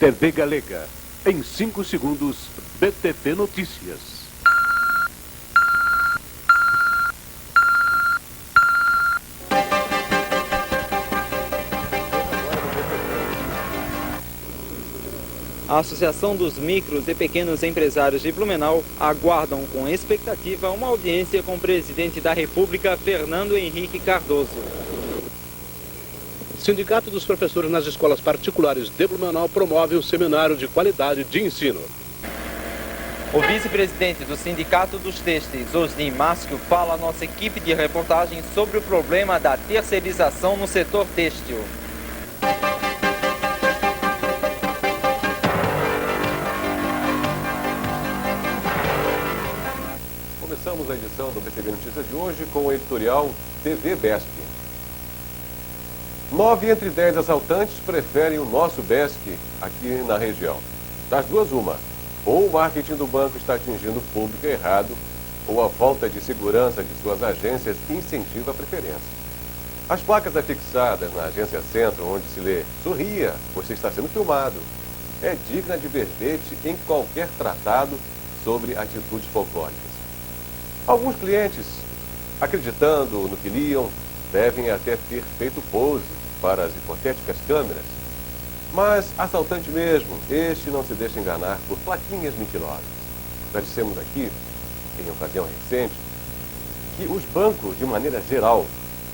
TV Galega. Em 5 segundos, BTV Notícias. A Associação dos Micros e Pequenos Empresários de Blumenau aguardam com expectativa uma audiência com o presidente da República, Fernando Henrique Cardoso. Sindicato dos Professores nas Escolas Particulares de Blumenau promove um seminário de qualidade de ensino. O vice-presidente do Sindicato dos Têxteis, Osni Márcio, fala à nossa equipe de reportagem sobre o problema da terceirização no setor têxtil. Começamos a edição do BTV Notícias de hoje com o editorial TV BESC. 9 entre 10 assaltantes preferem o nosso BESC aqui na região. Das duas, uma. Ou o marketing do banco está atingindo o público errado, ou a falta de segurança de suas agências incentiva a preferência. As placas afixadas na agência Centro, onde se lê "Sorria, você está sendo filmado", é digna de verbete em qualquer tratado sobre atitudes folclóricas. Alguns clientes, acreditando no que liam, devem até ter feito pose para as hipotéticas câmeras. Mas assaltante mesmo, este não se deixa enganar por plaquinhas mentirosas. Já dissemos aqui, em ocasião recente, que os bancos, de maneira geral,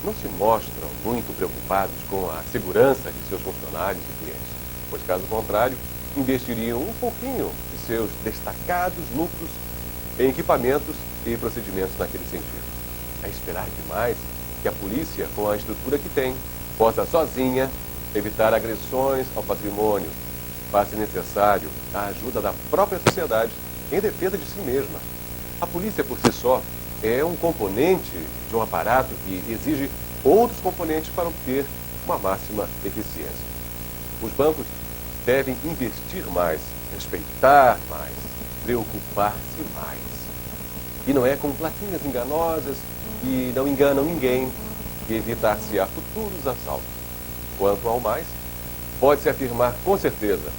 não se mostram muito preocupados com a segurança de seus funcionários e clientes, pois, caso contrário, investiriam um pouquinho de seus destacados lucros em equipamentos e procedimentos naquele sentido. É esperar demais que a polícia, com a estrutura que tem, possa sozinha evitar agressões ao patrimônio. Faz-se necessário a ajuda da própria sociedade em defesa de si mesma. A polícia, por si só, é um componente de um aparato que exige outros componentes para obter uma máxima eficiência. Os bancos devem investir mais, respeitar mais, preocupar-se mais. E não é com plaquinhas enganosas que não enganam ninguém que evitar-se-á futuros assaltos. Quanto ao mais, pode-se afirmar com certeza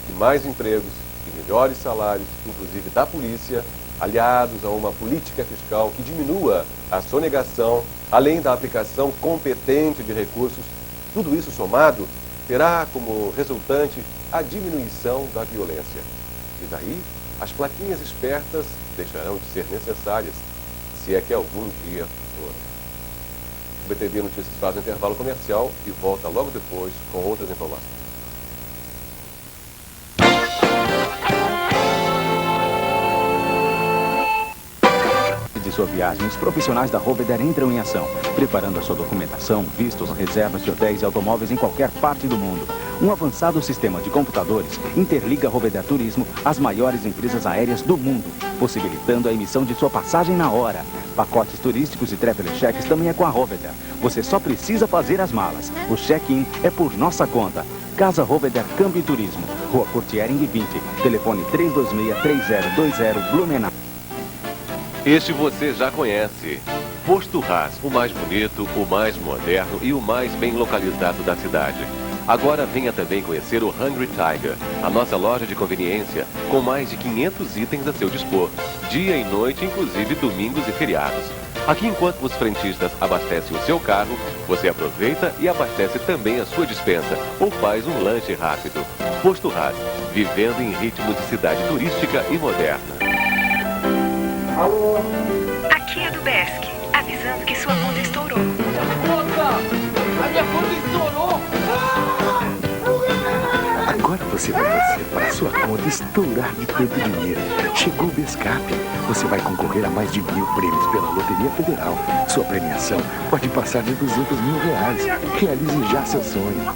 que mais empregos e melhores salários, inclusive da polícia, aliados a uma política fiscal que diminua a sonegação, além da aplicação competente de recursos, tudo isso somado terá como resultante a diminuição da violência. E daí, as plaquinhas espertas deixarão de ser necessárias, se é que algum dia foram. O BTV Notícias faz um intervalo comercial e volta logo depois com outras informações. De sua viagem, os profissionais da Roveder entram em ação, preparando a sua documentação, vistos, reservas de hotéis e automóveis em qualquer parte do mundo. Um avançado sistema de computadores interliga a Roveder Turismo às maiores empresas aéreas do mundo, possibilitando a emissão de sua passagem na hora. Pacotes turísticos e traveler cheques também é com a Roveder. Você só precisa fazer as malas. O check-in é por nossa conta. Casa Roveder Câmbio e Turismo, Rua Courtiering 20, telefone 326-3020, Blumenau. Este você já conhece. Posto Ras, o mais bonito, o mais moderno e o mais bem localizado da cidade. Agora venha também conhecer o Hungry Tiger, a nossa loja de conveniência, com mais de 500 itens a seu dispor, dia e noite, inclusive domingos e feriados. Aqui, enquanto os frentistas abastecem o seu carro, você aproveita e abastece também a sua despensa ou faz um lanche rápido. Posto Ras, vivendo em ritmo de cidade turística e moderna. Alô? Aqui é do BESC, avisando que sua conta estourou. A minha conta estourou! Agora você vai torcer para a sua conta estourar de tanto dinheiro. Chegou o Bescap. Você vai concorrer a mais de 1000 prêmios pela Loteria Federal. Sua premiação pode passar de R$200 mil. Realize já seu sonho.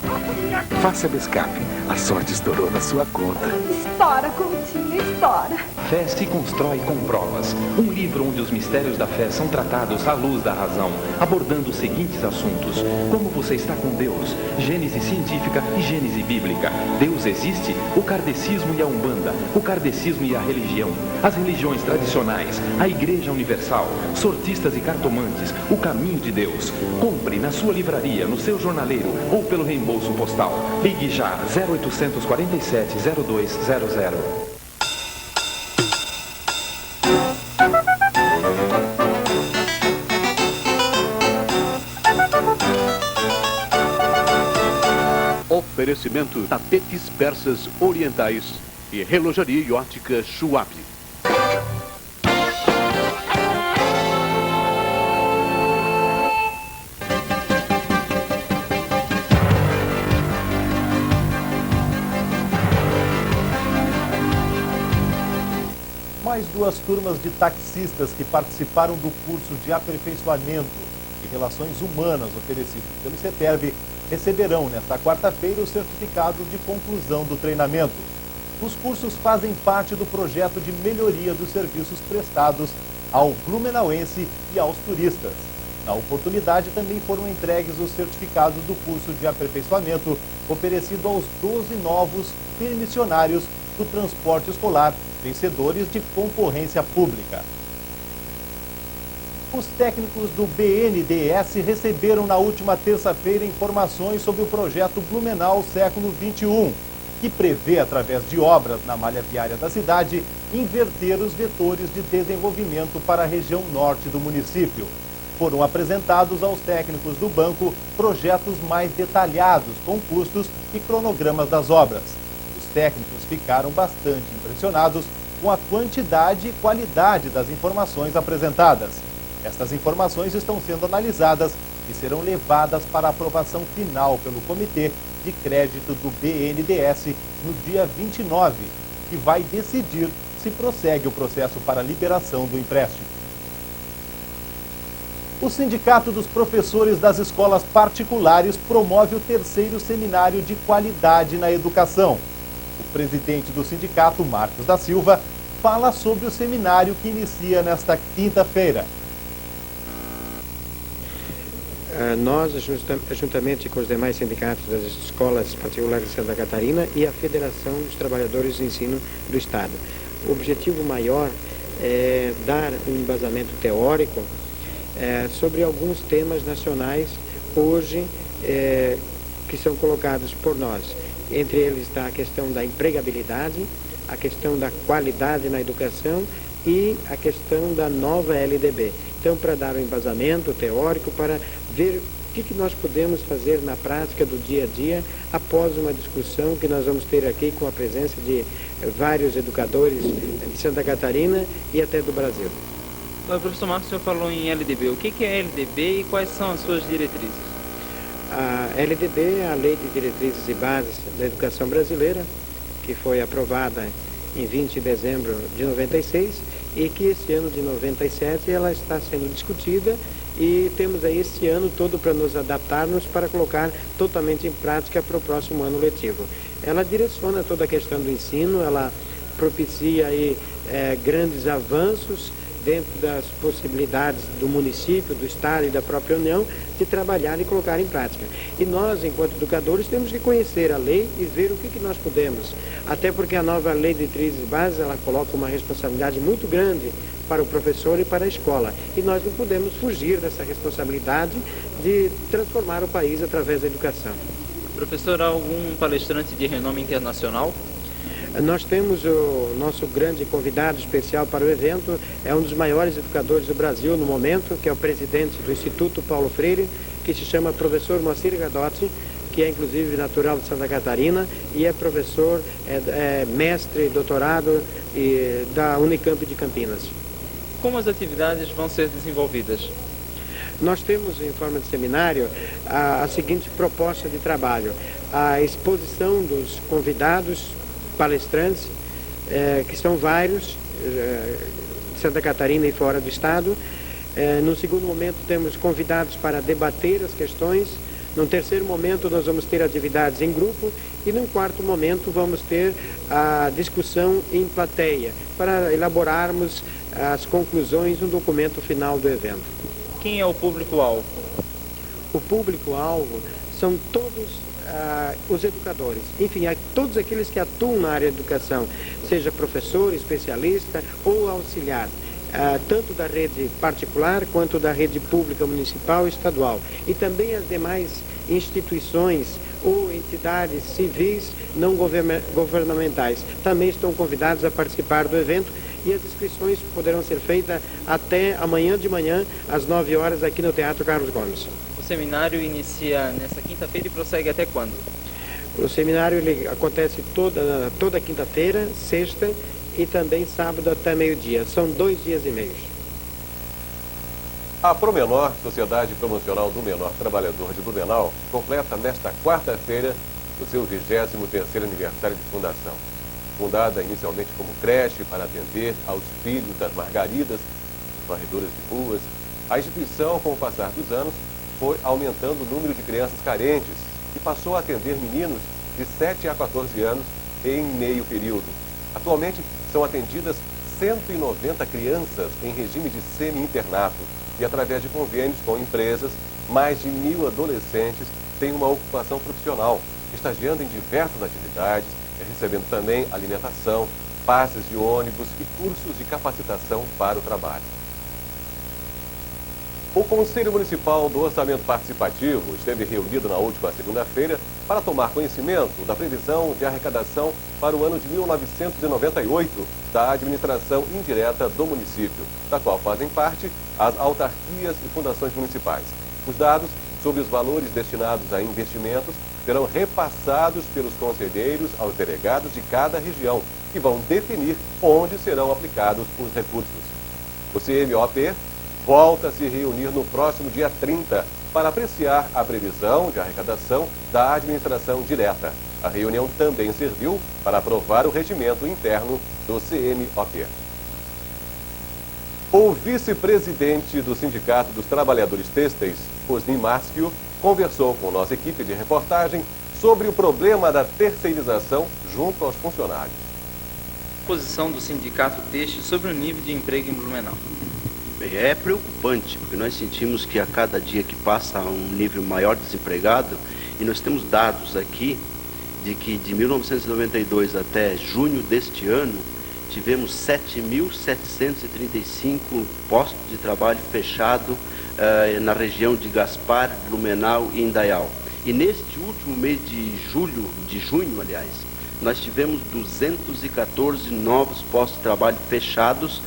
Faça Bescap. A sorte estourou na sua conta. Estoura, Coutinho, estoura. Fé se constrói com provas. Um livro onde os mistérios da fé são tratados à luz da razão, abordando os seguintes assuntos: como você está com Deus, gênese científica e gênese bíblica, Deus existe o kardecismo e a umbanda, o kardecismo e a religião, as religiões tradicionais, a Igreja Universal, sortistas e cartomantes, o caminho de Deus. Compre na sua livraria, no seu jornaleiro ou pelo reembolso postal. Ligue já 0800 47 0200. Oferecimento tapetes persas orientais e relojaria e ótica Schwab. Mais duas turmas de taxistas que participaram do curso de aperfeiçoamento de relações humanas oferecido pelo CETERB receberão nesta quarta-feira os certificados de conclusão do treinamento. Os cursos fazem parte do projeto de melhoria dos serviços prestados ao blumenauense e aos turistas. Na oportunidade, também foram entregues os certificados do curso de aperfeiçoamento oferecido aos 12 novos permissionários do transporte escolar, vencedores de concorrência pública. Os técnicos do BNDES receberam na última terça-feira informações sobre o projeto Blumenau Século XXI, que prevê, através de obras na malha viária da cidade, inverter os vetores de desenvolvimento para a região norte do município. Foram apresentados aos técnicos do banco projetos mais detalhados, com custos e cronogramas das obras. Os técnicos ficaram bastante impressionados com a quantidade e qualidade das informações apresentadas. Estas informações estão sendo analisadas e serão levadas para a aprovação final pelo Comitê de Crédito do BNDES no dia 29, que vai decidir se prossegue o processo para a liberação do empréstimo. O Sindicato dos Professores das Escolas Particulares promove o 3º Seminário de Qualidade na Educação. O presidente do sindicato, Marcos da Silva, fala sobre o seminário que inicia nesta quinta-feira. Nós, juntamente com os demais sindicatos das escolas particulares de Santa Catarina e a Federação dos Trabalhadores de Ensino do Estado. O objetivo maior é dar um embasamento teórico sobre alguns temas nacionais hoje que são colocados por nós. Entre eles está a questão da empregabilidade, a questão da qualidade na educação e a questão da nova LDB. Então, para dar um embasamento teórico, para ver o que nós podemos fazer na prática do dia a dia, após uma discussão que nós vamos ter aqui com a presença de vários educadores de Santa Catarina e até do Brasil. Professor Marcos, o senhor falou em LDB. O que é LDB e quais são as suas diretrizes? A LDB é a Lei de Diretrizes e Bases da Educação Brasileira, que foi aprovada em 20 de dezembro de 96 e que esse ano de 97 ela está sendo discutida e temos aí esse ano todo para nos adaptarmos para colocar totalmente em prática para o próximo ano letivo. Ela direciona toda a questão do ensino, ela propicia aí grandes avanços dentro das possibilidades do município, do Estado e da própria União de trabalhar e colocar em prática. E nós, enquanto educadores, temos que conhecer a lei e ver o que nós podemos. Até porque a nova Lei de Diretrizes e Bases, ela coloca uma responsabilidade muito grande para o professor e para a escola. E nós não podemos fugir dessa responsabilidade de transformar o país através da educação. Professor, há algum palestrante de renome internacional? Nós temos o nosso grande convidado especial para o evento, é um dos maiores educadores do Brasil no momento, que é o presidente do Instituto Paulo Freire, que se chama professor Moacir Gadotti, que é inclusive natural de Santa Catarina e é professor, mestre, doutorado da Unicamp de Campinas. Como as atividades vão ser desenvolvidas? Nós temos, em forma de seminário, a seguinte proposta de trabalho: a exposição dos convidados palestrantes, que são vários, de Santa Catarina e fora do estado. No segundo momento temos convidados para debater as questões. No terceiro momento nós vamos ter atividades em grupo e no quarto momento vamos ter a discussão em plateia para elaborarmos as conclusões no documento final do evento. Quem é o público-alvo? O público-alvo são todos os educadores, enfim, todos aqueles que atuam na área de educação, seja professor, especialista ou auxiliar, tanto da rede particular quanto da rede pública municipal e estadual, e também as demais instituições ou entidades civis não governamentais também estão convidados a participar do evento, e as inscrições poderão ser feitas até amanhã de manhã, às 9 horas, aqui no Teatro Carlos Gomes. O seminário inicia nesta quinta-feira e prossegue até quando? O seminário ele acontece toda quinta-feira, sexta e também sábado até meio-dia. São 2 dias e meio. A Promenor, Sociedade Promocional do Menor Trabalhador de Blumenau, completa nesta quarta-feira o seu 23º aniversário de fundação. Fundada inicialmente como creche para atender aos filhos das margaridas, varredoras de ruas, a instituição, com o passar dos anos, foi aumentando o número de crianças carentes e passou a atender meninos de 7 a 14 anos em meio período. Atualmente, são atendidas 190 crianças em regime de semi-internato e, através de convênios com empresas, mais de 1.000 adolescentes têm uma ocupação profissional, estagiando em diversas atividades, recebendo também alimentação, passes de ônibus e cursos de capacitação para o trabalho. O Conselho Municipal do Orçamento Participativo esteve reunido na última segunda-feira para tomar conhecimento da previsão de arrecadação para o ano de 1998 da administração indireta do município, da qual fazem parte as autarquias e fundações municipais. Os dados sobre os valores destinados a investimentos serão repassados pelos conselheiros aos delegados de cada região, que vão definir onde serão aplicados os recursos. O CMOP volta a se reunir no próximo dia 30 para apreciar a previsão de arrecadação da administração direta. A reunião também serviu para aprovar o regimento interno do CMOP. O vice-presidente do Sindicato dos Trabalhadores Têxteis, Osni Márcio, conversou com nossa equipe de reportagem sobre o problema da terceirização junto aos funcionários. Posição do Sindicato Têxtil sobre o nível de emprego em Blumenau. É preocupante, porque nós sentimos que a cada dia que passa há um nível maior de desempregado, e nós temos dados aqui de que de 1992 até junho deste ano, tivemos 7.735 postos de trabalho fechados na região de Gaspar, Blumenau e Indaial. E neste último mês de junho, nós tivemos 214 novos postos de trabalho fechados.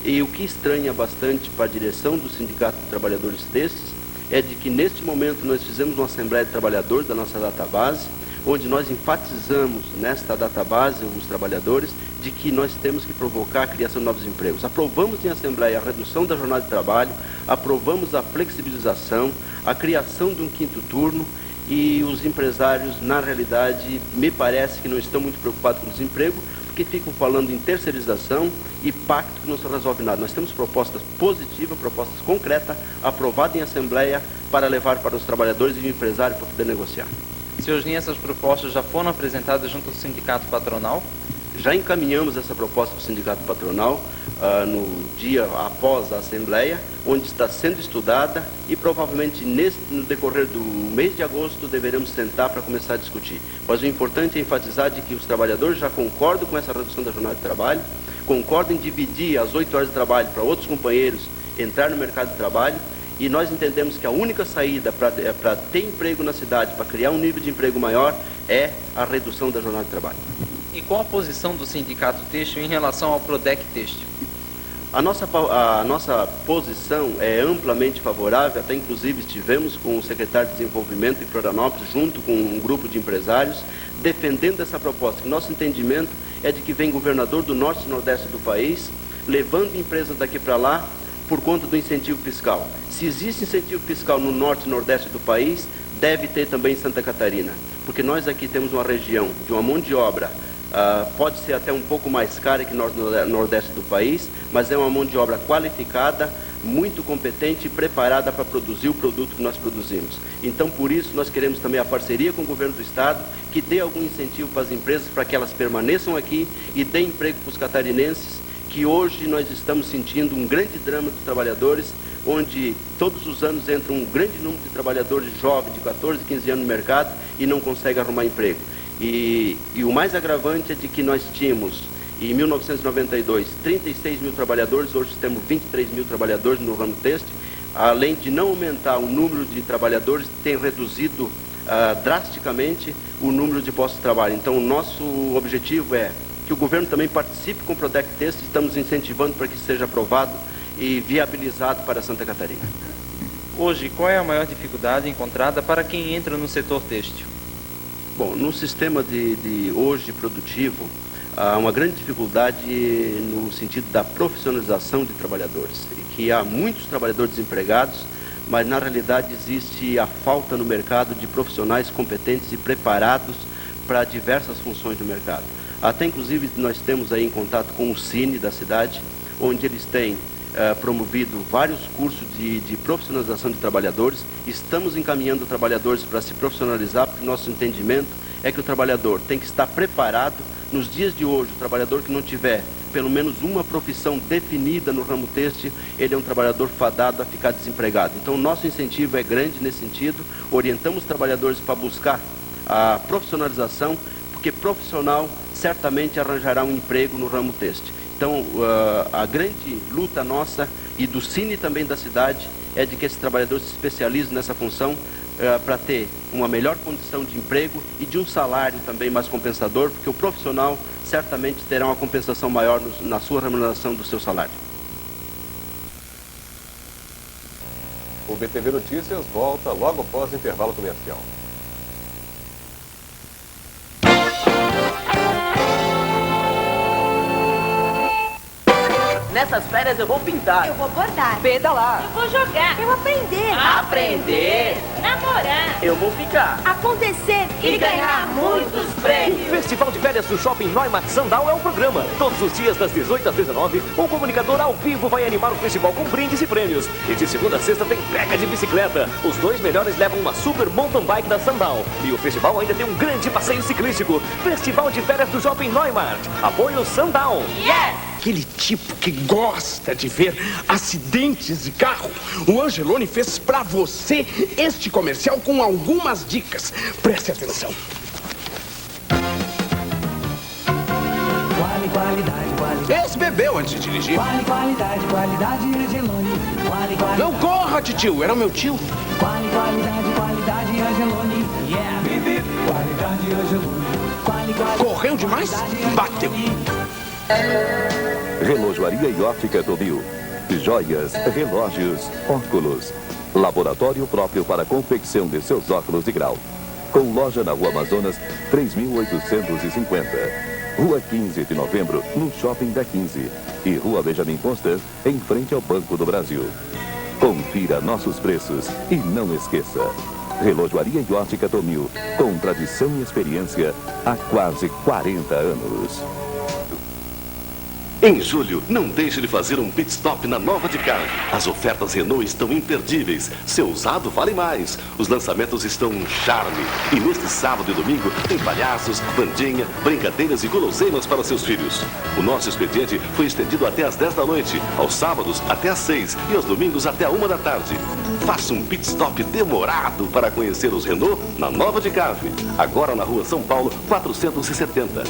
E o que estranha bastante para a direção do Sindicato de Trabalhadores Têxteis é de que neste momento nós fizemos uma Assembleia de Trabalhadores da nossa database, onde nós enfatizamos nesta database, os trabalhadores, de que nós temos que provocar a criação de novos empregos. Aprovamos em Assembleia a redução da jornada de trabalho, aprovamos a flexibilização, a criação de um 5º turno, e os empresários, na realidade, me parece que não estão muito preocupados com o desemprego, porque ficam falando em terceirização e pacto que não se resolve nada. Nós temos propostas positivas, propostas concretas, aprovadas em Assembleia para levar para os trabalhadores e o empresário para poder negociar. Senhor Osni, essas propostas já foram apresentadas junto ao Sindicato Patronal? Já encaminhamos essa proposta para o Sindicato Patronal no dia após a Assembleia, onde está sendo estudada e provavelmente no decorrer do mês de agosto deveremos sentar para começar a discutir. Mas o importante é enfatizar de que os trabalhadores já concordam com essa redução da jornada de trabalho, concordam em dividir as 8 horas de trabalho para outros companheiros entrar no mercado de trabalho, e nós entendemos que a única saída para ter emprego na cidade, para criar um nível de emprego maior, é a redução da jornada de trabalho. E qual a posição do Sindicato Têxtil em relação ao Prodec Têxtil? A nossa posição é amplamente favorável, até inclusive estivemos com o secretário de Desenvolvimento em Florianópolis, junto com um grupo de empresários, defendendo essa proposta. Nosso entendimento é de que vem governador do norte e nordeste do país, levando empresas daqui para lá por conta do incentivo fiscal. Se existe incentivo fiscal no norte e nordeste do país, deve ter também em Santa Catarina, porque nós aqui temos uma região de uma mão de obra, pode ser até um pouco mais cara que no nordeste do país, mas é uma mão de obra qualificada, muito competente e preparada para produzir o produto que nós produzimos. Então, por isso, nós queremos também a parceria com o governo do estado, que dê algum incentivo para as empresas, para que elas permaneçam aqui e dê emprego para os catarinenses, que hoje nós estamos sentindo um grande drama dos trabalhadores, onde todos os anos entra um grande número de trabalhadores jovens de 14, 15 anos no mercado e não consegue arrumar emprego. E o mais agravante é de que nós tínhamos, em 1992, 36 mil trabalhadores, hoje temos 23 mil trabalhadores no ramo têxtil. Além de não aumentar o número de trabalhadores, tem reduzido drasticamente o número de postos de trabalho. Então, o nosso objetivo é que o governo também participe com o Prodec Têxtil, estamos incentivando para que isso seja aprovado e viabilizado para Santa Catarina. Hoje, qual é a maior dificuldade encontrada para quem entra no setor têxtil? Bom, no sistema de hoje produtivo, há uma grande dificuldade no sentido da profissionalização de trabalhadores, que há muitos trabalhadores desempregados, mas na realidade existe a falta no mercado de profissionais competentes e preparados para diversas funções do mercado. Até inclusive nós temos aí em contato com o Cine da cidade, onde eles têm promovido vários cursos de profissionalização de trabalhadores. Estamos encaminhando trabalhadores para se profissionalizar, porque nosso entendimento é que o trabalhador tem que estar preparado. Nos dias de hoje, o trabalhador que não tiver pelo menos uma profissão definida no ramo têxtil, ele é um trabalhador fadado a ficar desempregado. Então, o nosso incentivo é grande nesse sentido. Orientamos os trabalhadores para buscar a profissionalização, porque profissional certamente arranjará um emprego no ramo têxtil. Então, a grande luta nossa e do Cine também da cidade é de que esses trabalhadores se especializem nessa função para ter uma melhor condição de emprego e de um salário também mais compensador, porque o profissional certamente terá uma compensação maior na sua remuneração do seu salário. O BTV Notícias volta logo após o intervalo comercial. Nessas férias eu vou pintar. Eu vou bordar. Pedalar. Eu vou jogar. Eu aprender. Aprender. Namorar. Eu vou ficar. Acontecer e ganhar muitos prêmios. O Festival de Férias do Shopping Neumarkt Sandal é o programa. Todos os dias das 18 às 19, um comunicador ao vivo vai animar o festival com brindes e prêmios. E de segunda a sexta tem pega de bicicleta. Os 2 melhores levam uma super mountain bike da Sandal. E o festival ainda tem um grande passeio ciclístico. Festival de Férias do Shopping Neumarkt. Apoio Sandal. Yes! Aquele tipo que gosta de ver acidentes de carro, o Angeloni fez pra você este comercial com algumas dicas. Preste atenção. Qualidade. Esse bebeu antes de dirigir. Qualidade, Angeloni. Não corra, titio, era o meu tio. Qualidade, Angeloni. Yeah, baby. Qualidade, Angeloni. Correu demais? Bateu. Relojoaria e óptica Tomil. Joias, relógios, óculos. Laboratório próprio para a confecção de seus óculos de grau. Com loja na Rua Amazonas, 3.850. Rua 15 de Novembro, no Shopping da 15. E Rua Benjamin Constant, em frente ao Banco do Brasil. Confira nossos preços e não esqueça. Relojoaria e óptica Tomil, com tradição e experiência há quase 40 anos. Em julho, não deixe de fazer um pit stop na Nova de Car. As ofertas Renault estão imperdíveis. Seu usado vale mais. Os lançamentos estão um charme. E neste sábado e domingo, tem palhaços, bandinha, brincadeiras e guloseimas para seus filhos. O nosso expediente foi estendido até às 10 da noite, aos sábados até às 6 e aos domingos até a 1 da tarde. Faça um pit stop demorado para conhecer os Renault na Nova de Cave. Agora na Rua São Paulo, 470.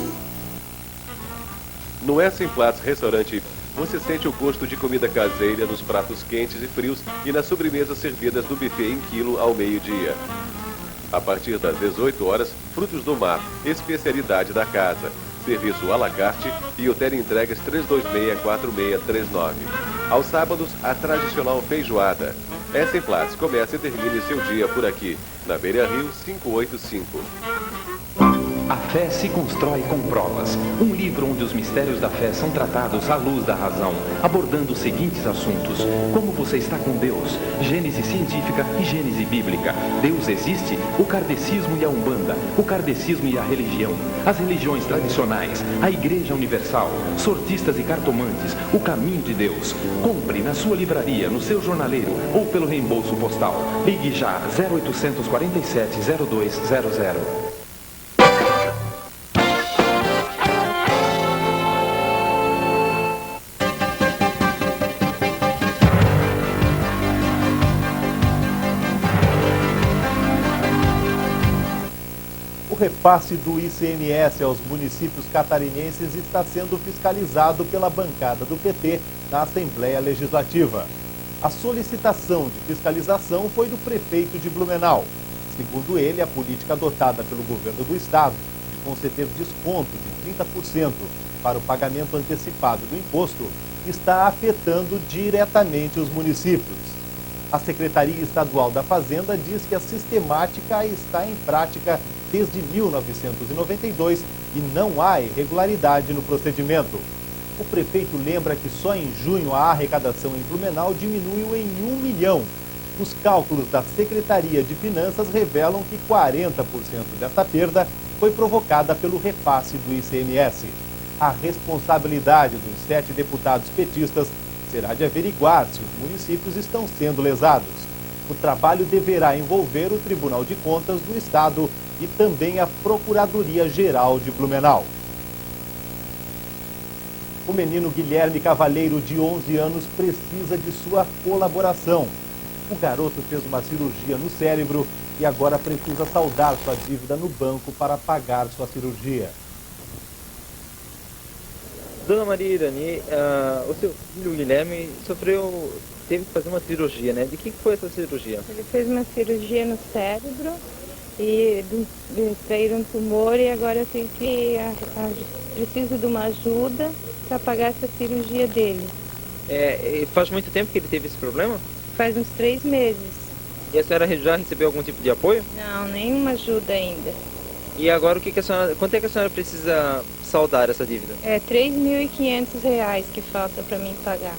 No Essenplatz Restaurante, você sente o gosto de comida caseira nos pratos quentes e frios e nas sobremesas servidas no buffet em quilo ao meio-dia. A partir das 18 horas, frutos do mar, especialidade da casa. Serviço à la carte e o teleentregas 326-4639. Aos sábados, a tradicional feijoada. Essenplatz, comece e termine seu dia por aqui, na Beira Rio 585. A fé se constrói com provas. Um livro onde os mistérios da fé são tratados à luz da razão, abordando os seguintes assuntos: como você está com Deus, Gênese científica e Gênese bíblica, Deus existe, o kardecismo e a umbanda, o kardecismo e a religião, as religiões tradicionais, a Igreja Universal, sortistas e cartomantes, o caminho de Deus. Compre na sua livraria, no seu jornaleiro ou pelo reembolso postal. Ligue já 0800 47 0200. repasse do ICMS aos municípios catarinenses está sendo fiscalizado pela bancada do PT na Assembleia Legislativa. A solicitação de fiscalização foi do prefeito de Blumenau. Segundo ele, a política adotada pelo governo do estado de conceder desconto de 30% para o pagamento antecipado do imposto está afetando diretamente os municípios. A Secretaria Estadual da Fazenda diz que a sistemática está em prática desde 1992 e não há irregularidade no procedimento. O prefeito lembra que só em junho a arrecadação em Blumenau diminuiu em 1 milhão. Os cálculos da Secretaria de Finanças revelam que 40% desta perda foi provocada pelo repasse do ICMS. A responsabilidade dos 7 deputados petistas será de averiguar se os municípios estão sendo lesados. O trabalho deverá envolver o Tribunal de Contas do Estado e também a Procuradoria-Geral de Blumenau. O menino Guilherme Cavaleiro, de 11 anos, precisa de sua colaboração. O garoto fez uma cirurgia no cérebro e agora precisa saldar sua dívida no banco para pagar sua cirurgia. Dona Maria Irani, o seu filho Guilherme teve que fazer uma cirurgia, né? De que foi essa cirurgia? Ele fez uma cirurgia no cérebro e extraíram um tumor e agora eu tenho que preciso de uma ajuda para pagar essa cirurgia dele. Faz muito tempo que ele teve esse problema? Faz uns 3 meses. E a senhora já recebeu algum tipo de apoio? Não, nenhuma ajuda ainda. E agora quanto é que a senhora precisa saldar essa dívida? É R$3.500 que falta para mim pagar.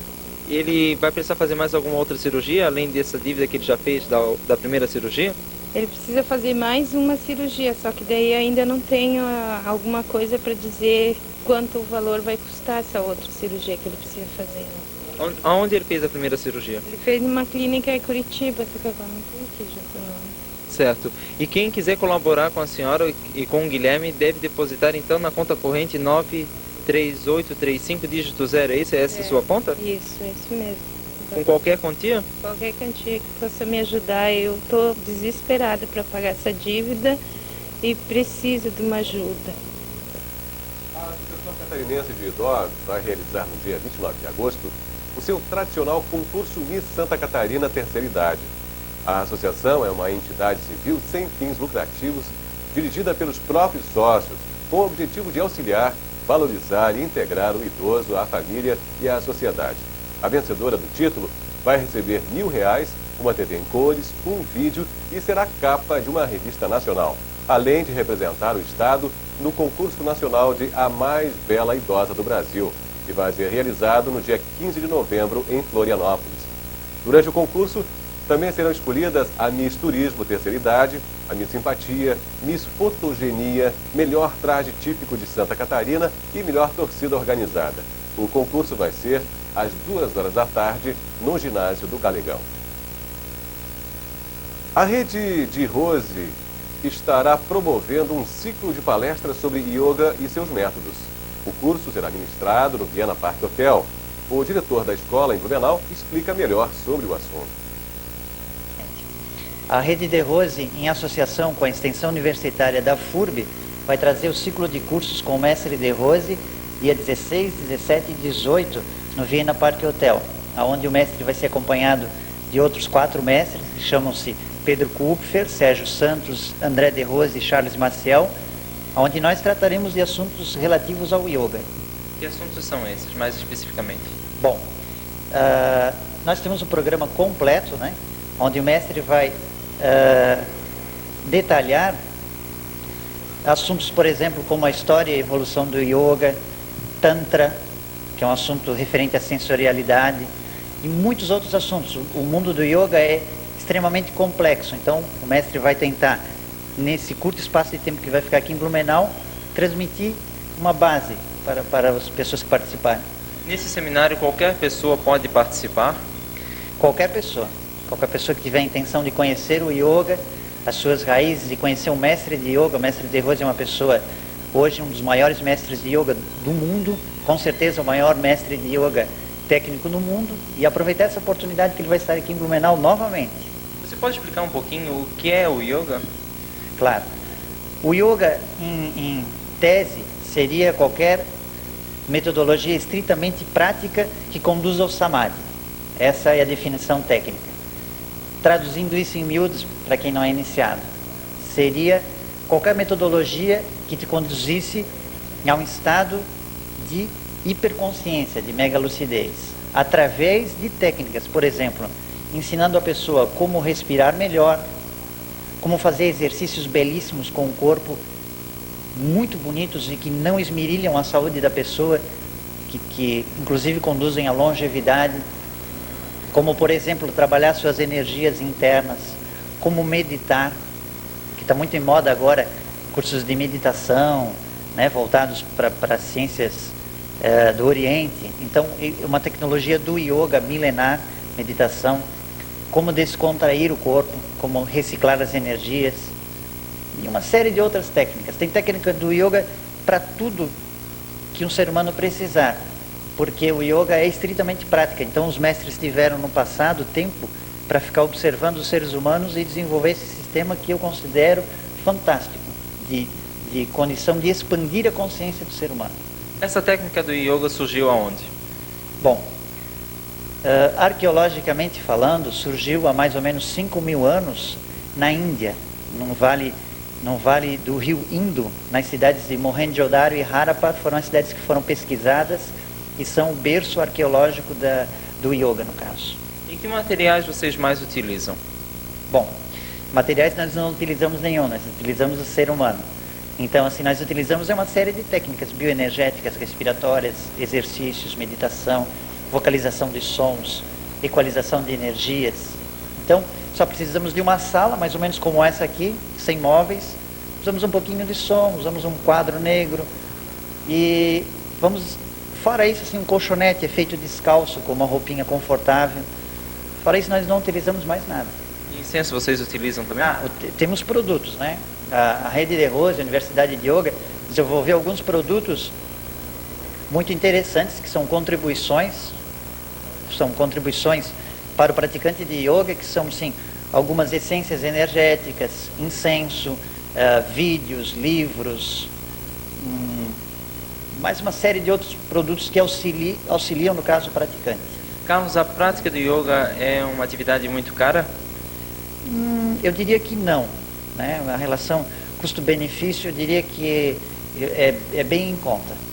Ele vai precisar fazer mais alguma outra cirurgia, além dessa dívida que ele já fez da primeira cirurgia? Ele precisa fazer mais uma cirurgia, só que daí ainda não tenho alguma coisa para dizer quanto o valor vai custar essa outra cirurgia que ele precisa fazer. Aonde ele fez a primeira cirurgia? Ele fez numa clínica em Curitiba, só que agora não tem aqui junto o nome. Certo. E quem quiser colaborar com a senhora e com o Guilherme deve depositar então na conta corrente 93835 dígito 0. Essa é a sua conta? Isso mesmo. Com qualquer quantia? Qualquer quantia que possa me ajudar. Eu estou desesperada para pagar essa dívida e preciso de uma ajuda. A Associação Catarinense de Idosos vai realizar no dia 29 de agosto o seu tradicional concurso Miss Santa Catarina Terceira Idade. A associação é uma entidade civil sem fins lucrativos, dirigida pelos próprios sócios, com o objetivo de auxiliar, valorizar e integrar o idoso, a família e a sociedade. A vencedora do título vai receber R$1.000, uma TV em cores, um vídeo e será capa de uma revista nacional, além de representar o Estado no concurso nacional de A Mais Bela Idosa do Brasil, que vai ser realizado no dia 15 de novembro em Florianópolis. Durante o concurso, também serão escolhidas a Miss Turismo Terceira Idade, a Miss Simpatia, Miss Fotogenia, melhor traje típico de Santa Catarina e melhor torcida organizada. O concurso vai ser às 14h no ginásio do Galegão. A rede de Rose estará promovendo um ciclo de palestras sobre yoga e seus métodos. O curso será ministrado no Viana Park Hotel. O diretor da escola em Blumenau explica melhor sobre o assunto. A Rede de Rose, em associação com a extensão universitária da FURB, vai trazer o ciclo de cursos com o mestre de Rose, dia 16, 17 e 18, no Viana Park Hotel, onde o mestre vai ser acompanhado de outros 4 mestres, que chamam-se Pedro Kupfer, Sérgio Santos, André de Rose e Charles Maciel, onde nós trataremos de assuntos relativos ao yoga. Que assuntos são esses, mais especificamente? Bom, nós temos um programa completo, né, onde o mestre vai detalhar assuntos, por exemplo, como a história e a evolução do yoga, Tantra, que é um assunto referente à sensorialidade, e muitos outros assuntos. O mundo do yoga é extremamente complexo, então o mestre vai tentar, nesse curto espaço de tempo que vai ficar aqui em Blumenau, transmitir uma base para as pessoas que participarem. Nesse seminário, qualquer pessoa pode participar? Qualquer pessoa que tiver a intenção de conhecer o yoga, as suas raízes, e conhecer o mestre de yoga. O mestre de Rose é uma pessoa, hoje, um dos maiores mestres de yoga do mundo, com certeza o maior mestre de yoga técnico no mundo, e aproveitar essa oportunidade que ele vai estar aqui em Blumenau novamente. Você pode explicar um pouquinho o que é o yoga? Claro. O yoga, em tese, seria qualquer metodologia estritamente prática que conduz ao samadhi. Essa é a definição técnica. Traduzindo isso em miúdos, para quem não é iniciado, seria qualquer metodologia que te conduzisse a um estado de hiperconsciência, de mega lucidez, através de técnicas, por exemplo, ensinando a pessoa como respirar melhor, como fazer exercícios belíssimos com o corpo, muito bonitos e que não esmerilham a saúde da pessoa, que inclusive conduzem à longevidade, como, por exemplo, trabalhar suas energias internas, como meditar, que está muito em moda agora, cursos de meditação, né, voltados para ciências do Oriente. Então, uma tecnologia do yoga milenar, meditação, como descontrair o corpo, como reciclar as energias, e uma série de outras técnicas. Tem técnica do yoga para tudo que um ser humano precisar, porque o yoga é estritamente prática. Então os mestres tiveram no passado tempo para ficar observando os seres humanos e desenvolver esse sistema que eu considero fantástico, de condição de expandir a consciência do ser humano. Essa técnica do yoga surgiu aonde? Bom, arqueologicamente falando, surgiu há mais ou menos 5.000 anos na Índia, num vale do rio Indo, nas cidades de Mohenjo-Daro e Harappa. Foram as cidades que foram pesquisadas e são o berço arqueológico do yoga, no caso. E que materiais vocês mais utilizam? Bom, materiais nós não utilizamos nenhum, nós utilizamos o ser humano. Então, assim, nós utilizamos uma série de técnicas bioenergéticas, respiratórias, exercícios, meditação, vocalização de sons, equalização de energias. Então, só precisamos de uma sala, mais ou menos como essa aqui, sem móveis. Usamos um pouquinho de som, usamos um quadro negro e vamos... Fora isso, assim, um colchonete é feito descalço, com uma roupinha confortável. Fora isso, nós não utilizamos mais nada. E incenso vocês utilizam também? Temos produtos, né? A Rede de Rose, a Universidade de Yoga, desenvolveu alguns produtos muito interessantes, que são contribuições para o praticante de yoga, que são, sim, algumas essências energéticas, incenso, vídeos, livros, mais uma série de outros produtos que auxiliam, no caso, o praticante. Carlos, a prática do yoga é uma atividade muito cara? Eu diria que não, né? A relação custo-benefício, eu diria que é bem em conta.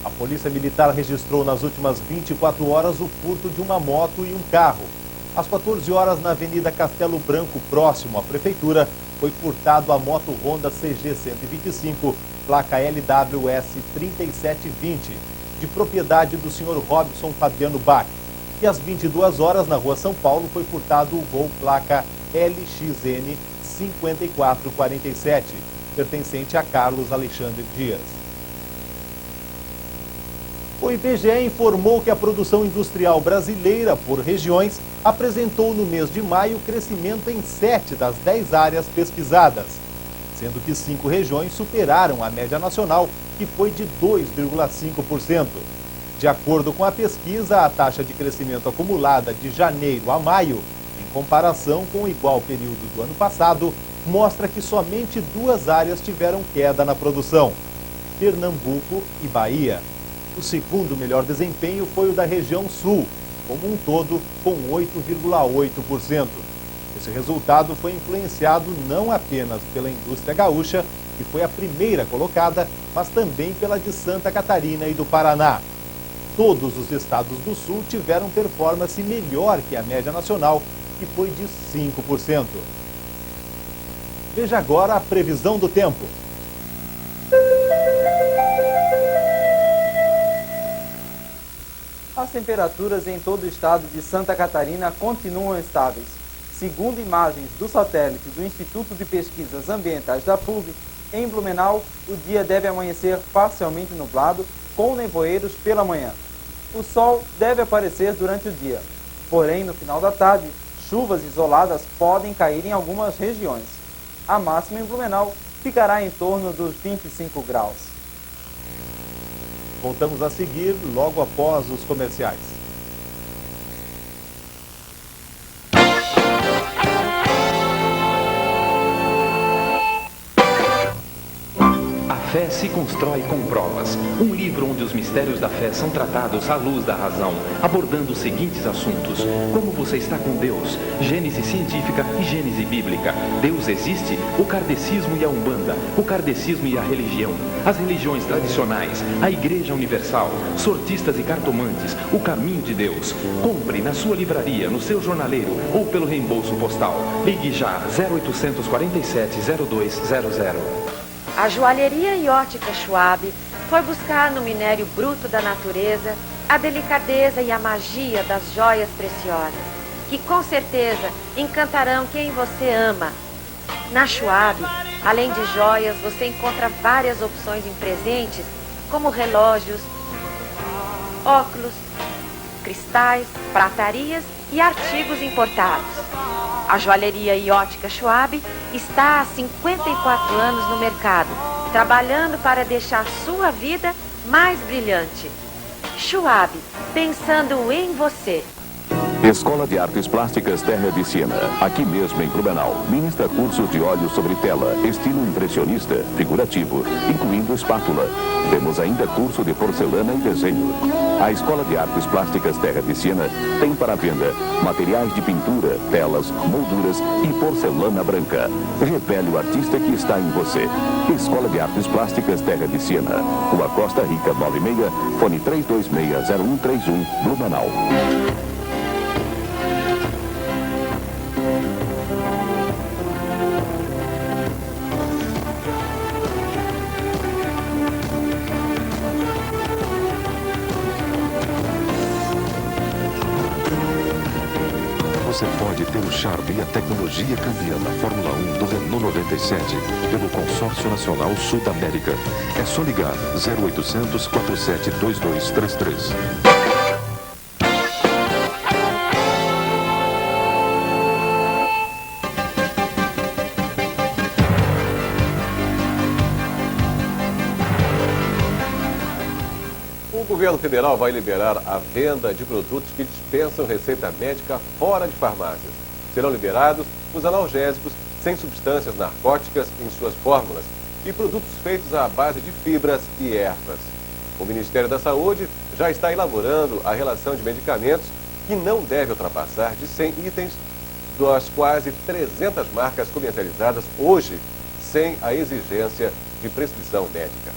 A Polícia Militar registrou nas últimas 24 horas o furto de uma moto e um carro. Às 14 horas, na Avenida Castelo Branco, próximo à Prefeitura, foi furtado a moto Honda CG 125, placa LWS 3720, de propriedade do senhor Robson Fabiano Bach. E às 22 horas, na Rua São Paulo, foi furtado o Gol placa LXN 5447, pertencente a Carlos Alexandre Dias. O IBGE informou que a produção industrial brasileira, por regiões, apresentou no mês de maio crescimento em 7 das 10 áreas pesquisadas, sendo que 5 regiões superaram a média nacional, que foi de 2,5%. De acordo com a pesquisa, a taxa de crescimento acumulada de janeiro a maio, em comparação com o igual período do ano passado, mostra que somente 2 áreas tiveram queda na produção: Pernambuco e Bahia. O segundo melhor desempenho foi o da região sul, como um todo, com 8,8%. Esse resultado foi influenciado não apenas pela indústria gaúcha, que foi a primeira colocada, mas também pela de Santa Catarina e do Paraná. Todos os estados do sul tiveram performance melhor que a média nacional, que foi de 5%. Veja agora a previsão do tempo. As temperaturas em todo o estado de Santa Catarina continuam estáveis. Segundo imagens do satélite do Instituto de Pesquisas Ambientais da PUB, em Blumenau, o dia deve amanhecer parcialmente nublado, com nevoeiros pela manhã. O sol deve aparecer durante o dia, porém, no final da tarde, chuvas isoladas podem cair em algumas regiões. A máxima em Blumenau ficará em torno dos 25 graus. Voltamos a seguir logo após os comerciais. A fé se constrói com provas. Um livro onde os mistérios da fé são tratados à luz da razão, abordando os seguintes assuntos: como você está com Deus, Gênese científica e Gênese bíblica, Deus existe, o kardecismo e a umbanda, o kardecismo e a religião, as religiões tradicionais, a Igreja Universal, sortistas e cartomantes, o caminho de Deus. Compre na sua livraria, no seu jornaleiro ou pelo reembolso postal. Ligue já 0800 47 0200. A joalheria e ótica Schwab foi buscar no minério bruto da natureza a delicadeza e a magia das joias preciosas, que com certeza encantarão quem você ama. Na Schwab, além de joias, você encontra várias opções em presentes, como relógios, óculos, cristais, pratarias e artigos importados. A joalheria e ótica Schwab está há 54 anos no mercado, trabalhando para deixar sua vida mais brilhante. Schwab, pensando em você. Escola de Artes Plásticas Terra de Siena, aqui mesmo em Blumenau, ministra cursos de óleo sobre tela, estilo impressionista, figurativo, incluindo espátula. Temos ainda curso de porcelana e desenho. A Escola de Artes Plásticas Terra de Siena tem para venda materiais de pintura, telas, molduras e porcelana branca. Revele o artista que está em você. Escola de Artes Plásticas Terra de Siena, Rua Costa Rica 96, fone 3260131, Blumenau. Você pode ter o charme e a tecnologia campeã na Fórmula 1 do Renault 97 pelo Consórcio Nacional Sul da América. É só ligar 0800 47 2233. O governo federal vai liberar a venda de produtos que dispensam receita médica fora de farmácias. Serão liberados os analgésicos sem substâncias narcóticas em suas fórmulas e produtos feitos à base de fibras e ervas. O Ministério da Saúde já está elaborando a relação de medicamentos que não deve ultrapassar de 100 itens das quase 300 marcas comercializadas hoje sem a exigência de prescrição médica.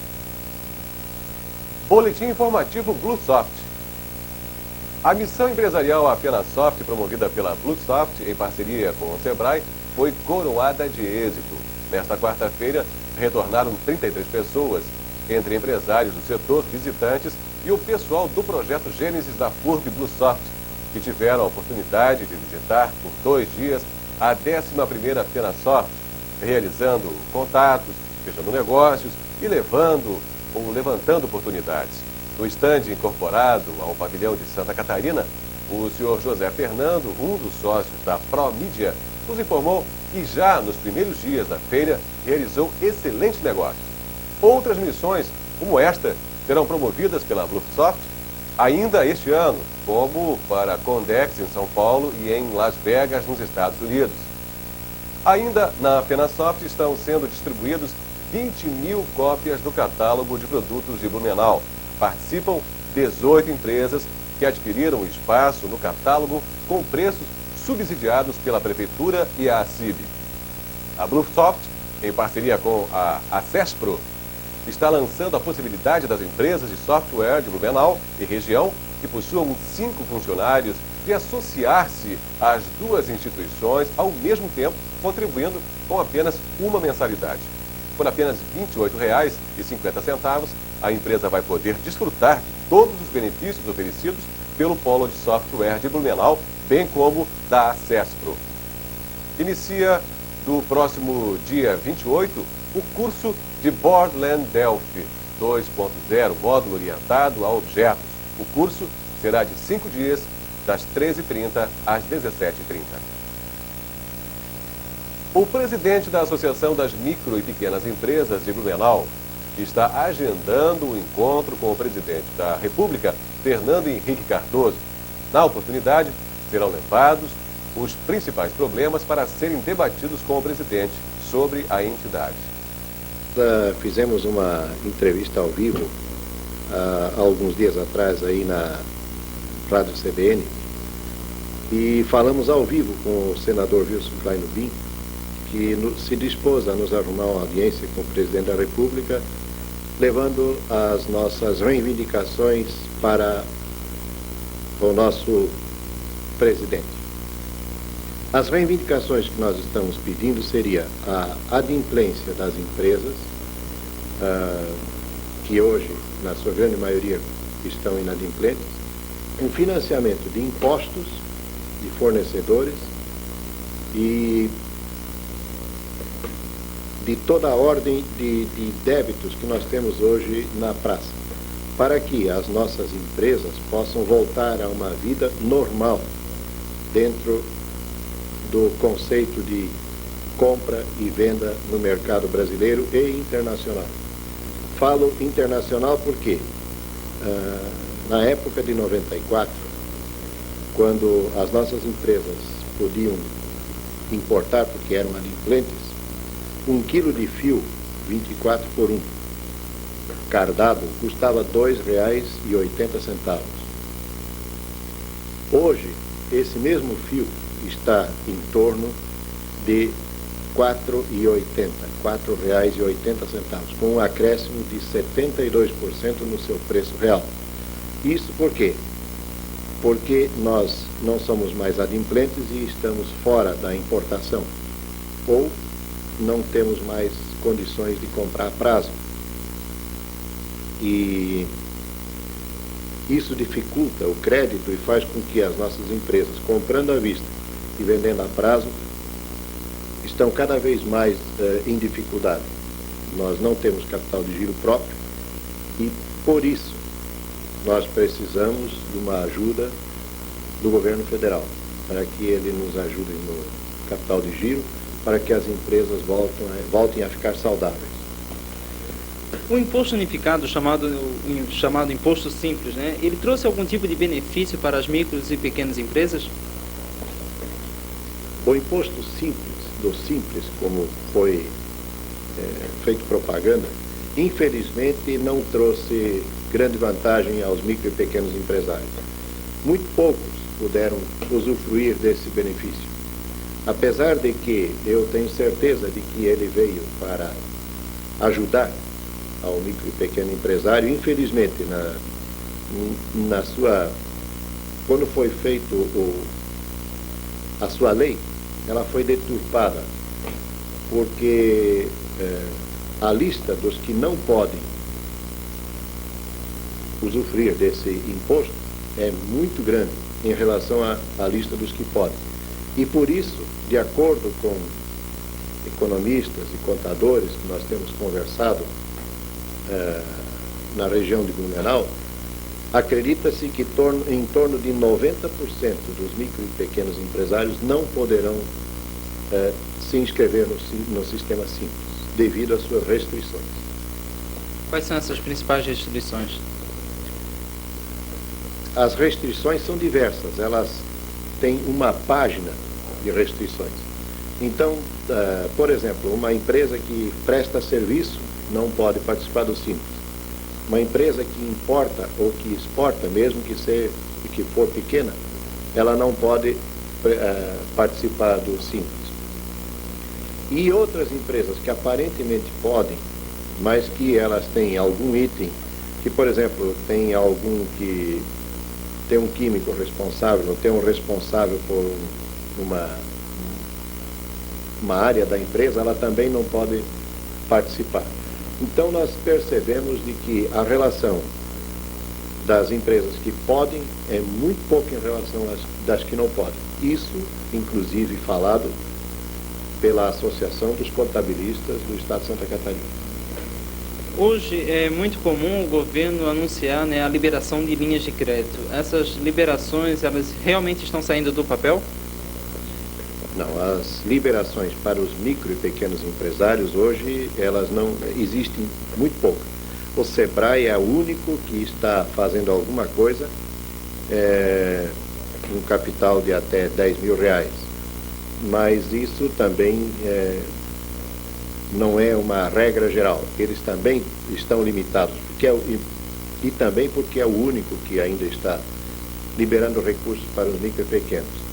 Boletim informativo Bluesoft. A missão empresarial Apenasoft, promovida pela Bluesoft em parceria com o Sebrae, foi coroada de êxito. Nesta quarta-feira, retornaram 33 pessoas, entre empresários do setor, visitantes e o pessoal do projeto Gênesis da FURB Bluesoft, que tiveram a oportunidade de visitar por 2 dias a 11ª Apenasoft, realizando contatos, fechando negócios e levantando oportunidades. No estande incorporado ao pavilhão de Santa Catarina, o senhor José Fernando, um dos sócios da ProMídia, nos informou que já nos primeiros dias da feira realizou excelentes negócios. Outras missões, como esta, serão promovidas pela Bluesoft ainda este ano, como para a Condex em São Paulo e em Las Vegas, nos Estados Unidos. Ainda na Penasoft estão sendo distribuídos 20 mil cópias do catálogo de produtos de Blumenau. Participam 18 empresas que adquiriram espaço no catálogo com preços subsidiados pela Prefeitura e a CIB. A Bluesoft, em parceria com a Acespro, está lançando a possibilidade das empresas de software de Blumenau e região que possuam 5 funcionários de associar-se às duas instituições ao mesmo tempo, contribuindo com apenas uma mensalidade. Por apenas R$ 28,50, a empresa vai poder desfrutar de todos os benefícios oferecidos pelo Polo de Software de Blumenau, bem como da Acespro. Inicia do próximo dia 28 o curso de Borderland Delphi 2.0, módulo orientado a objetos. O curso será de 5 dias, das 13h30 às 17h30. O presidente da Associação das Micro e Pequenas Empresas de Blumenau está agendando um encontro com o presidente da República, Fernando Henrique Cardoso. Na oportunidade, serão levados os principais problemas para serem debatidos com o presidente sobre a entidade. Fizemos uma entrevista ao vivo há alguns dias atrás aí na Rádio CBN e falamos ao vivo com o senador Wilson Klein Lubin, que se dispôs a nos arrumar uma audiência com o presidente da República, levando as nossas reivindicações para o nosso presidente. As reivindicações que nós estamos pedindo seria a adimplência das empresas, que hoje, na sua grande maioria, estão inadimplentes, um financiamento de impostos de fornecedores e de toda a ordem de débitos que nós temos hoje na praça, para que as nossas empresas possam voltar a uma vida normal dentro do conceito de compra e venda no mercado brasileiro e internacional. Falo internacional porque, na época de 94, quando as nossas empresas podiam importar, porque eram adimplentes, 1 quilo de fio 24 por 1 cardado custava R$ 2,80. Hoje, esse mesmo fio está em torno de R$ 4,80, R$ 4,80, com um acréscimo de 72% no seu preço real. Isso por quê? Porque nós não somos mais adimplentes e estamos fora da importação, ou não temos mais condições de comprar a prazo. E isso dificulta o crédito e faz com que as nossas empresas, comprando à vista e vendendo a prazo, estão cada vez mais em dificuldade. Nós não temos capital de giro próprio e, por isso, nós precisamos de uma ajuda do governo federal, para que ele nos ajude no capital de giro, para que as empresas voltem a ficar saudáveis. O imposto unificado, chamado imposto simples, né? Ele trouxe algum tipo de benefício para as micros e pequenas empresas? O imposto simples, do simples, como foi feito propaganda, infelizmente não trouxe grande vantagem aos micro e pequenos empresários. Muito poucos puderam usufruir desse benefício. Apesar de que eu tenho certeza de que ele veio para ajudar ao micro e pequeno empresário, infelizmente, quando foi feito a sua lei, ela foi deturpada, porque a lista dos que não podem usufruir desse imposto é muito grande em relação à lista dos que podem. E por isso, de acordo com economistas e contadores que nós temos conversado na região de Blumenau, Acredita-se que em torno de 90% dos micro e pequenos empresários não poderão se inscrever no sistema Simples, devido às suas restrições. Quais são essas principais restrições? As restrições são diversas, elas têm uma página de restrições. Então, por exemplo, uma empresa que presta serviço não pode participar do Simples. Uma empresa que importa ou que exporta, mesmo que for pequena, ela não pode participar do Simples. E outras empresas que aparentemente podem, mas que elas têm algum item, que, por exemplo, tem algum que tem um químico responsável, ou tem um responsável por uma área da empresa, ela também não pode participar. Então nós percebemos de que a relação das empresas que podem é muito pouco em relação às das que não podem. Isso, inclusive, falado pela Associação dos Contabilistas do Estado de Santa Catarina. Hoje é muito comum o governo anunciar, né, a liberação de linhas de crédito. Essas liberações, elas realmente estão saindo do papel? Não, as liberações para os micro e pequenos empresários hoje, elas não existem muito pouco. O SEBRAE é o único que está fazendo alguma coisa, um capital de até R$10.000. Mas isso também não é uma regra geral. Eles também estão limitados, e também porque é o único que ainda está liberando recursos para os micro e pequenos.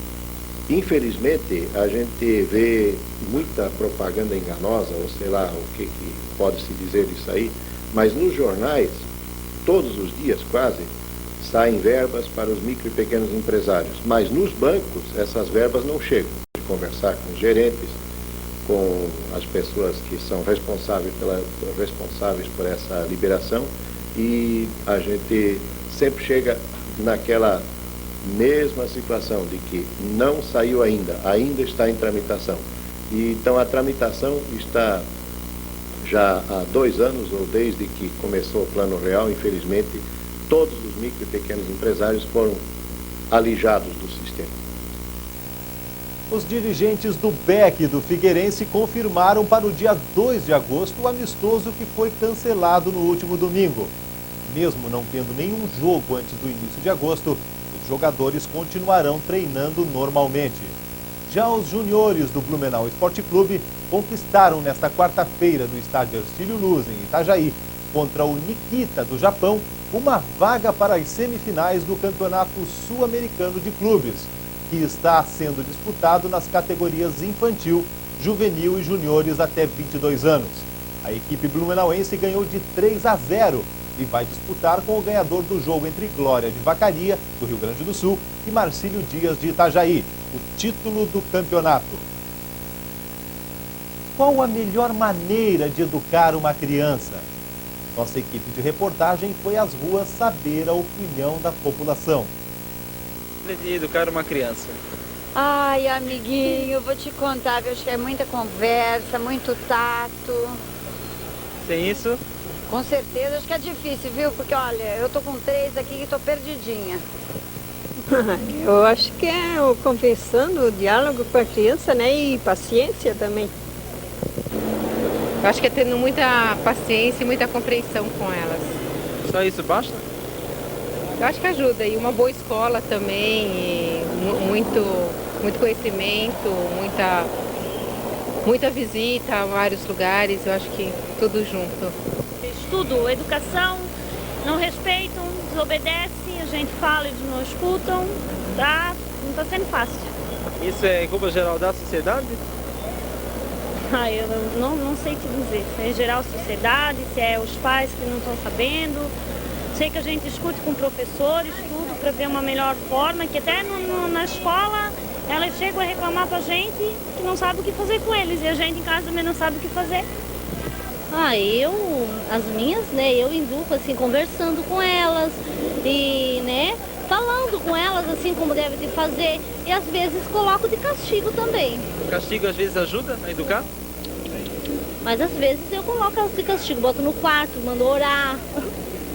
Infelizmente, a gente vê muita propaganda enganosa, ou sei lá o que pode-se dizer disso aí, mas nos jornais, todos os dias quase, saem verbas para os micro e pequenos empresários. Mas nos bancos, essas verbas não chegam. De conversar com os gerentes, com as pessoas que são responsáveis por essa liberação, e a gente sempre chega naquela mesma situação de que não saiu ainda está em tramitação. E então a tramitação está já há 2 anos, ou desde que começou o Plano Real, infelizmente, todos os micro e pequenos empresários foram alijados do sistema. Os dirigentes do BEC e do Figueirense confirmaram para o dia 2 de agosto o amistoso que foi cancelado no último domingo. Mesmo não tendo nenhum jogo antes do início de agosto, os jogadores continuarão treinando normalmente. Já os juniores do Blumenau Esporte Clube conquistaram nesta quarta-feira no estádio Hercílio Luz, em Itajaí, contra o Nikita do Japão, uma vaga para as semifinais do Campeonato Sul-Americano de Clubes, que está sendo disputado nas categorias infantil, juvenil e juniores até 22 anos. A equipe blumenauense ganhou de 3-0 e vai disputar com o ganhador do jogo entre Glória de Vacaria, do Rio Grande do Sul, e Marcílio Dias de Itajaí, o título do campeonato. Qual a melhor maneira de educar uma criança? Nossa equipe de reportagem foi às ruas saber a opinião da população. De educar uma criança. Ai, amiguinho, eu vou te contar, eu acho que é muita conversa, muito tato. Tem isso? Com certeza, acho que é difícil, viu? Porque, olha, eu tô com 3 aqui e tô perdidinha. Eu acho que é o conversando, o diálogo com a criança, né? E paciência também. Eu acho que é tendo muita paciência e muita compreensão com elas. Só isso basta? Eu acho que ajuda. E uma boa escola também, e muito conhecimento, muita visita a vários lugares. Eu acho que tudo junto. Estudo, educação, não respeitam, desobedecem, a gente fala e eles não escutam, não está sendo fácil. Isso é culpa geral da sociedade? Eu não sei te dizer, se é em geral a sociedade, se é os pais que não estão sabendo. Sei que a gente discute com professores, tudo, para ver uma melhor forma, que até na escola elas chegam a reclamar pra gente que não sabe o que fazer com eles, e a gente em casa também não sabe o que fazer. As minhas, né, eu educo assim, conversando com elas e, né, falando com elas assim como deve de fazer, e às vezes coloco de castigo também. O castigo às vezes ajuda a educar? Mas às vezes eu coloco elas de castigo, boto no quarto, mando orar.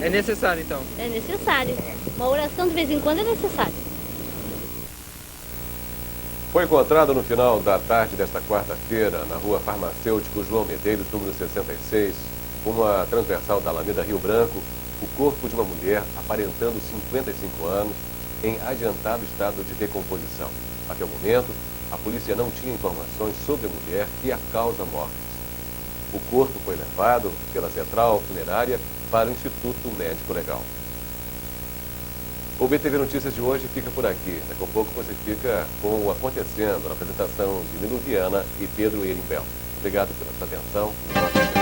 É necessário, então? É necessário. Uma oração de vez em quando é necessário. Foi encontrado no final da tarde desta quarta-feira, na rua Farmacêutico João Medeiros, número 66, uma transversal da Alameda Rio Branco, o corpo de uma mulher aparentando 55 anos em adiantado estado de decomposição. Até o momento, a polícia não tinha informações sobre a mulher e a causa mortis. O corpo foi levado pela central funerária para o Instituto Médico Legal. O BTV Notícias de hoje fica por aqui. Daqui a pouco você fica com o Acontecendo, na apresentação de Nilo Viana e Pedro Erimbel. Obrigado pela sua atenção.